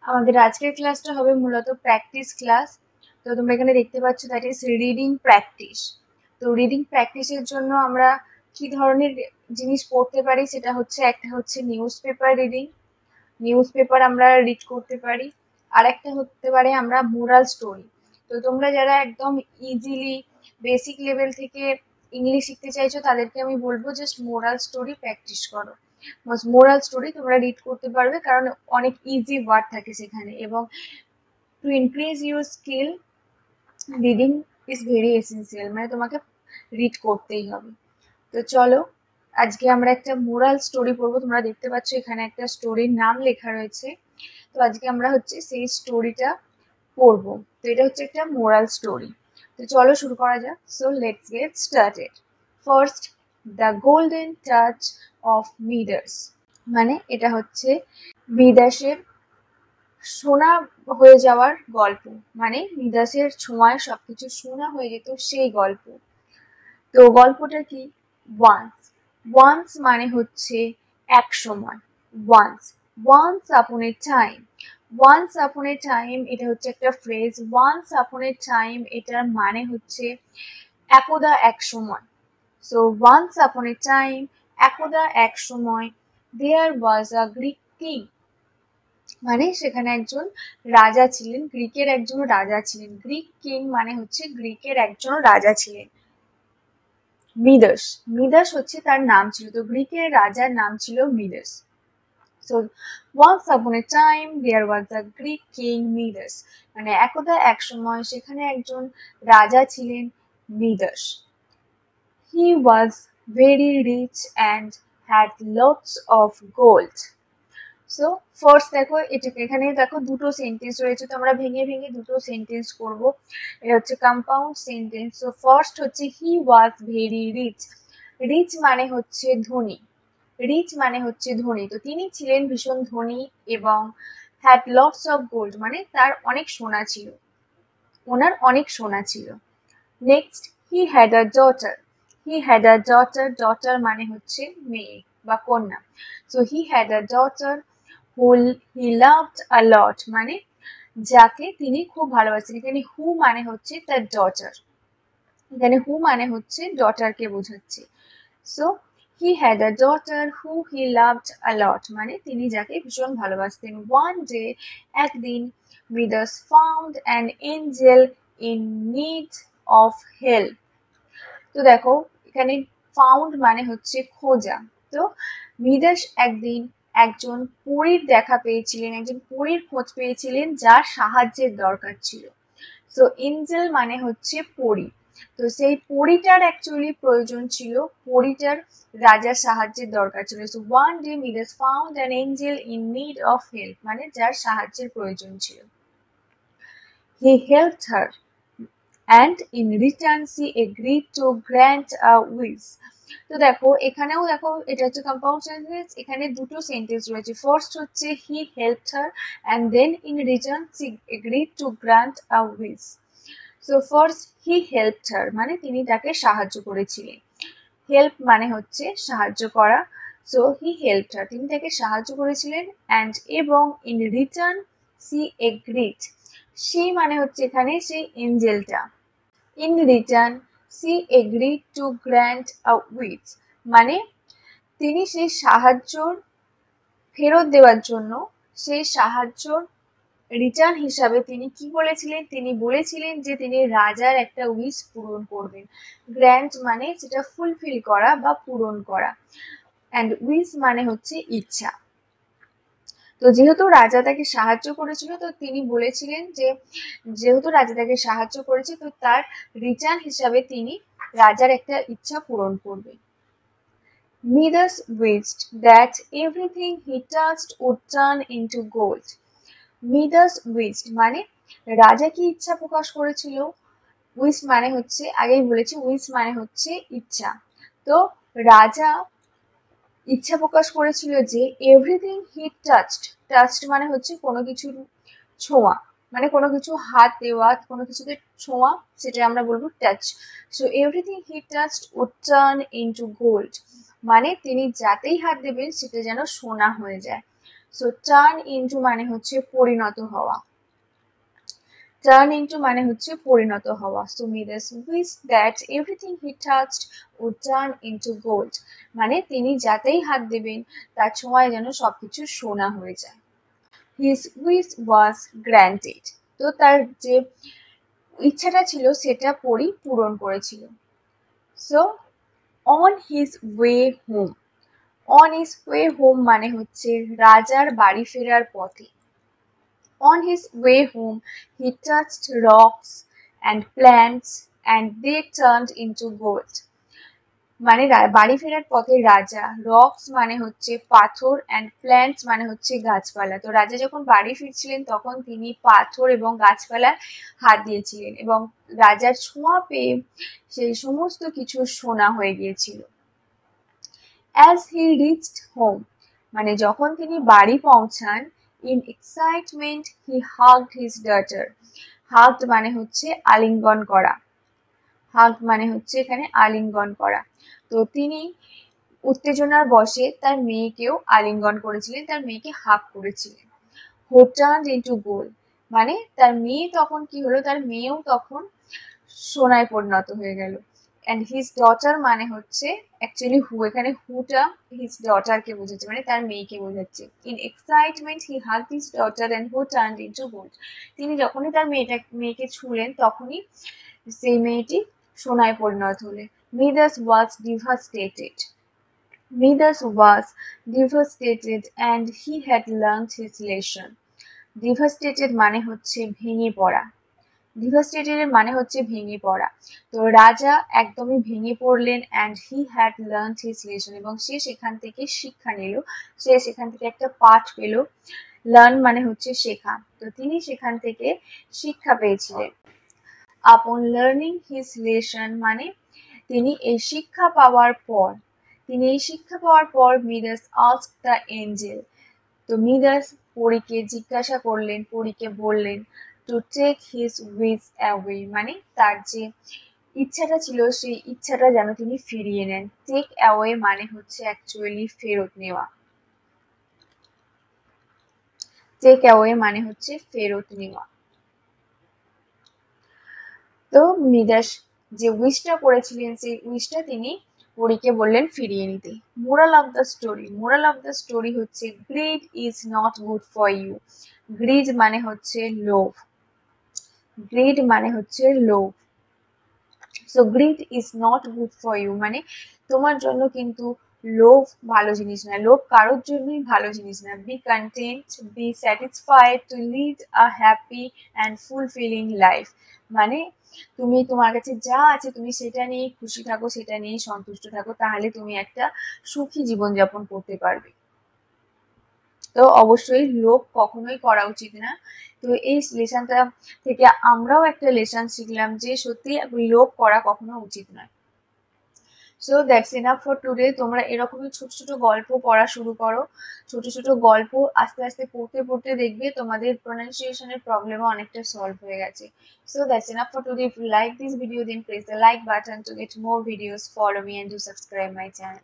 আমাদের আজকের ক্লাসটা হবে মূলত প্র্যাকটিস ক্লাস। তো তোমরা এখানে দেখতে পাচ্ছ দ্যাট ইজ রিডিং প্র্যাকটিস। তো রিডিং প্র্যাকটিসের জন্য আমরা কি ধরনের জিনিস পড়তে পারি সেটা হচ্ছে, একটা হচ্ছে news paper reading, news paper আমরা রিড করতে পারি। আর একটা হতে পারে আমরা মোরাল স্টোরি। তো তোমরা যারা একদম ইজিলি বেসিক লেভেল থেকে ইংলিশ শিখতে চাইছো তাদেরকে আমি বলবো জাস্ট মোরাল স্টোরি প্র্যাকটিস করো। মোরাল স্টোরি তোমরা রিড করতে পারবে কারণ অনেক ইজি ওয়ার্ড থাকে সেখানে, এবং to increase your skill reading is very essential, মানে তোমাকে রিড করতেই হবে। তো চলো আজকে আমরা একটা মোরাল স্টোরি পড়বো। তোমরা দেখতে পাচ্ছ এখানে একটা স্টোরির নাম লেখা রয়েছে। তো আজকে আমরা হচ্ছে সেই স্টোরিটা পড়বো। তো এটা হচ্ছে একটা মোরাল স্টোরি। তো চলো শুরু করা যাক। So let's get started. First, the golden touch of Midas. মানে এটা হচ্ছে মিডাসের সোনা হয়ে যাওয়ার গল্প, মানে মিডাসের ছোঁয়ায় সবকিছু সোনা হয়ে যেত সেই গল্প। তো গল্পটা কি? ওয়ান্স। ওয়ান্স মানে হচ্ছে এক সময়। Once, once upon a time. Once upon a time এটা হচ্ছে একটা phrase. Once upon a time এটার মানে হচ্ছে একদা এক সময়। So once upon a time, একদা এক সময়, দেয়ার ওয়াজ আ গ্রিক কিং। মানে সেখানে একজন রাজা ছিলেন, গ্রিকের একজন রাজা ছিলেন। গ্রিক কিং মানে হচ্ছে গ্রিকের একজন রাজা ছিলেন। মিডাস, মিডাস হচ্ছে তার নাম ছিল। তো গ্রিকের রাজার নাম ছিল Midas. So once upon a time there was a Greek king Midas, মানে একদা এক সময় সেখানে একজন রাজা ছিলেন Midas. He was very rich and had lots of gold. So first দেখো, এখানে দেখো দুটো সেন্টেন্স রয়েছে, তো আমরা ভেঙে ভেঙে দুটো সেন্টেন্স করব। এটা হচ্ছে কম্পাউন্ড সেন্টেন্স। সো ফার্স্ট হচ্ছে হি ওয়াজ ভেরি রিচ। রিচ মানে হচ্ছে ধনী। রিচ মানে হচ্ছে ধনী, তো তিনি ছিলেন ভীষণ ধনী। এবং হ্যাড লটস অফ গোল্ড মানে তার অনেক সোনা ছিল, ওনার অনেক সোনা ছিল। Next, he had a daughter. He had a daughter, daughter মানে হচ্ছে মেয়ে বা কন্যা। So he had a daughter who he loved a lot, মানে যাকে তিনি খুব ভালোবাসেন। এখানে হু মানে হচ্ছে তার ডটার, এখানে হু মানে হচ্ছে ডটারকে বোঝাচ্ছে। So he had a daughter who he loved a lot, মানে তিনি যাকে ভীষণ ভালোবাসতেন। ওয়ান ডে, একদিন, Midas found an angel in need of help. তো দেখো এখানে ফাউন্ড মানে হচ্ছে খোঁজা। তো মিডাস একদিন একজন পরীর দেখা পেয়েছিলেন, একজন পরীর খোঁজ পেয়েছিলেন যার সাহায্যের দরকার ছিল। সো এঞ্জেল মানে হচ্ছে পরী। তো সেই পরীটার অ্যাকচুয়ালি প্রয়োজন ছিল, পরীটার রাজার সাহায্যের দরকার ছিল। So one day Midas found an angel in need of help, মানে যার সাহায্যের প্রয়োজন ছিল। He helped her and in return she agreed to grant a wish. তো দেখো এখানেও দেখো এটা হচ্ছে কম্পাউন্ড সেন্টেন্স, এখানে দুটো সেন্টেন্স রয়েছে। ফার্স্ট হচ্ছে he helped her and then in return she agreed to grant a wish. So first he helped her মানে তিনি তাকে সাহায্য করেছিলেন। হেল্প মানে হচ্ছে সাহায্য করা। সো হি হেল্পড হার, তিনি তাকে সাহায্য করেছিলেন। অ্যান্ড এবং in return she agreed, she মানে হচ্ছে এখানে সেই এঞ্জেলটা। In return she agreed to grant a witch, মানে তিনি সেই সাহায্য ফেরত দেওয়ার জন্য, সেই সাহায্যর রিটার্ন হিসাবে তিনি কি বলেছিলেন? তিনি বলেছিলেন যে তিনি রাজার একটা উইশ পূরণ করবেন। গ্র্যান্ট মানে সেটা ফুলফিল করা বা পূরণ করা, অ্যান্ড উইশ মানে হচ্ছে ইচ্ছা। তো যেহেতু রাজা তাকে সাহায্য করেছিল, তো তিনি বলেছিলেন যে যেহেতু রাজা তাকে সাহায্য করেছে, তো তার রিটার্ন হিসাবে তিনি রাজার একটা ইচ্ছা পূরণ করবেন। Midas wished that everything he touched would turn into gold. Midas wished মানে রাজা কি ইচ্ছা প্রকাশ করেছিল? উইশ মানে হচ্ছে, আগেই বলেছি, উইশ মানে হচ্ছে ইচ্ছা। তো রাজা ইচ্ছা প্রকাশ করেছিল যে এভরিথিং হি টাচড, টাচড মানে হচ্ছে কোনো কিছুর ছোঁয়া, মানে কোনো কিছু হাত দেওয়া, কোনো কিছুতে ছোঁয়া, সেটা আমরা বলবো touch. So everything he touched would turn into gold, মানে তিনি যাতেই হাত দেবেন সেটা যেন সোনা হয়ে যায়। সো টার্ন ইনটু মানে হচ্ছে পরিণত হওয়া, টার্ন ইনটু মানে হচ্ছে পরিণত হওয়া। So Midas wish that everything he touched would turn into gold, মানে তিনি যাতেই হাত দেবেন তার ছোঁয়ায় যেন সবকিছু সোনা হয়ে যায়। হিজ উইশ ওয়াজ গ্র্যান্টেড, তো তার যে ইচ্ছাটা ছিল সেটা পরি পূরণ করেছিল। So on his way home, on his way home মানে হচ্ছে রাজার বাড়ি ফেরার পথে। On his way home, he touched rocks and plants and they turned into gold. মানে বাড়ি ফেরার পথে রাজা, রক্স মানে হচ্ছে পাথর অ্যান্ড প্ল্যান্টস মানে হচ্ছে গাছপালা। তো রাজা যখন বাড়ি ফিরছিলেন তখন তিনি পাথর এবং গাছপালার হাত দিয়েছিলেন এবং রাজার ছোঁয়া পেয়ে সেই সমস্ত কিছু সোনা হয়ে গিয়েছিল। As he reached home, মানে যখন তিনি বাড়ি পৌঁছান, in excitement he hugged his daughter. Hugged মানে হচ্ছে আলিঙ্গন করা, hugged মানে হচ্ছে এখানে আলিঙ্গন করা। তো তিনি উত্তেজনার বশে তার মেয়েকেও আলিঙ্গন করেছিলেন, তার মেয়েকে হাগ করেছিলেন। Who turned into gold, মানে তার মেয়ে তখন কি হলো, তার মেয়েও তখন সোনায় পরিণত হয়ে গেল। অ্যান্ড হিজ ডটার মানে হচ্ছে অ্যাকচুয়ালি হু, এখানে হুটা হিজ ডটারকে বোঝাচ্ছে, মানে তার মেয়েকে বোঝাচ্ছে। In excitement he hug his daughter and who turned into gold, তিনি যখনই তার মেয়েকে ছুঁলেন তখনই সেই মেয়েটি সোনায় পরিণত হলেন। মিদাস ওয়াজ devastated, Midas was devastated and he had learned his lesson. Devastated মানে হচ্ছে ভেঙে পড়া, ডিভাস্টেটেড এর মানে হচ্ছে ভেঙে পড়া। তো রাজা একদমই ভেঙে পড়লেন and he had learn his lesson, এবং সে সেখান থেকে শিক্ষা নিল, সে সেখান থেকে একটা পাঠ পেল। লার্ন মানে হচ্ছে শেখা, তো তিনি সেখান থেকে শিক্ষা পেয়েছিলেন। আপন লার্নিং হিজ লেসন মানে তিনি এই শিক্ষা পাওয়ার পর, মিদাস আস্কড দ্য এঞ্জেল, তো মিদাস পরীকে জিজ্ঞাসা করলেন, পরীকে বললেন to take his wish away, মানে তার যে ইচ্ছাটা ছিল সেই ইচ্ছাটা যেন তিনি ফিরিয়ে নেন। টেক অ্যাওয়ে মানে হচ্ছে অ্যাকচুয়ালি ফেরত নেওয়া, টেক অ্যাওয়ে মানে হচ্ছে ফেরত নেওয়া। তো মিদাস যে উইশটা করেছিলেন সেই উইশটা তিনি পরীকে বললেন ফিরিয়ে নিতে। Moral of the story, moral of the story হচ্ছে greed is not good for you. Greed মানে হচ্ছে লোভ, গ্রিড মানে হচ্ছে লোভ। So greed is not good for you মানে তোমার জন্য কিন্তু লোভ ভালো জিনিস না, লোভ কারোর জন্যই ভালো জিনিস না। Be content, be satisfied to lead a happy and fulfilling life, মানে তুমি তোমার কাছে যা আছে তুমি সেটা নিয়ে খুশি থাকো, সেটা নিয়ে সন্তুষ্ট থাকো, তাহলে তুমি একটা সুখী জীবনযাপন করতে পারবে। তো অবশ্যই লোভ কখনোই করা উচিত না। তো এই লেসনটা থেকে আমরাও একটা লেসন শিখলাম যে সত্যি লোভ করা কখনো উচিত নয়। So that's enough for today. তোমরা এরকমই ছোট ছোট গল্প পড়া শুরু করো, ছোট ছোট গল্প আস্তে আস্তে পড়তে পড়তে দেখবে তোমাদের প্রোনাউন্সিয়েশনের প্রবলেমও অনেকটা সলভ হয়ে গেছে। So that's enough for today. If you like this video then press the like button to get more videos. Follow me and do subscribe my channel.